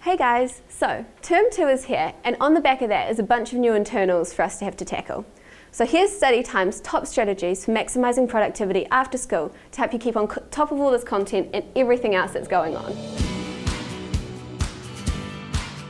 Hey guys, so term 2 is here, and on the back of that is a bunch of new internals for us to have to tackle. So here's StudyTime's top strategies for maximising productivity after school to help you keep on top of all this content and everything else that's going on.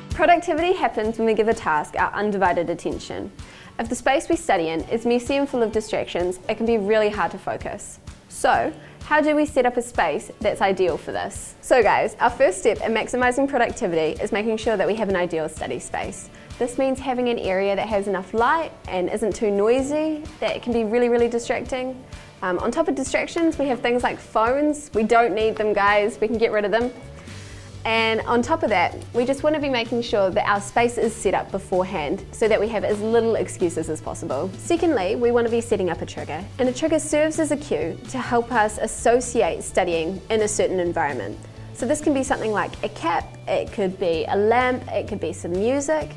Productivity happens when we give a task our undivided attention. If the space we study in is messy and full of distractions, it can be really hard to focus. So, how do we set up a space that's ideal for this? So guys, our first step in maximising productivity is making sure that we have an ideal study space. This means having an area that has enough light and isn't too noisy, that it can be really distracting. On top of distractions, we have things like phones. We don't need them, guys, we can get rid of them. And on top of that, we just want to be making sure that our space is set up beforehand so that we have as little excuses as possible. Secondly, we want to be setting up a trigger. And a trigger serves as a cue to help us associate studying in a certain environment. So this can be something like a cap, it could be a lamp, it could be some music.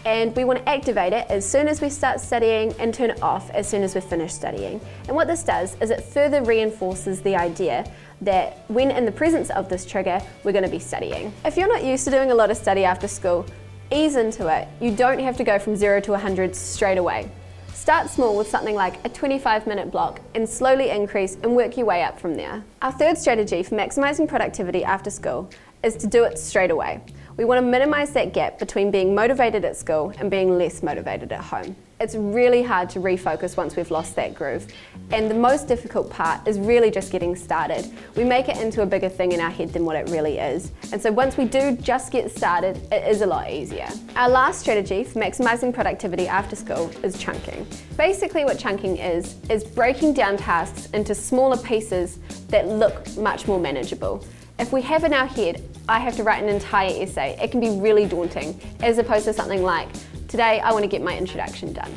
And we want to activate it as soon as we start studying and turn it off as soon as we're finished studying. And what this does is it further reinforces the idea that when in the presence of this trigger, we're going to be studying. If you're not used to doing a lot of study after school, ease into it. You don't have to go from 0 to 100 straight away. Start small with something like a 25-minute block and slowly increase and work your way up from there. Our third strategy for maximising productivity after school is to do it straight away. We want to minimise that gap between being motivated at school and being less motivated at home. It's really hard to refocus once we've lost that groove, and the most difficult part is really just getting started. We make it into a bigger thing in our head than what it really is, and so once we do just get started, it is a lot easier. Our last strategy for maximising productivity after school is chunking. Basically what chunking is breaking down tasks into smaller pieces that look much more manageable. If we have in our head, I have to write an entire essay, it can be really daunting, as opposed to something like, today I want to get my introduction done.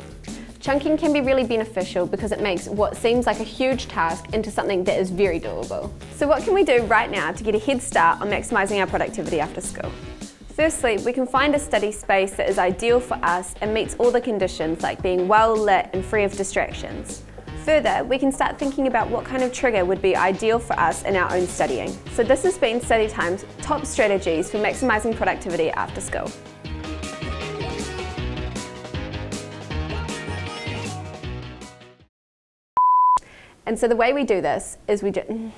Chunking can be really beneficial because it makes what seems like a huge task into something that is very doable. So what can we do right now to get a head start on maximising our productivity after school? Firstly, we can find a study space that is ideal for us and meets all the conditions like being well lit and free of distractions. Further, we can start thinking about what kind of trigger would be ideal for us in our own studying. So this has been StudyTime's top strategies for maximising productivity after school. And so the way we do this is we do...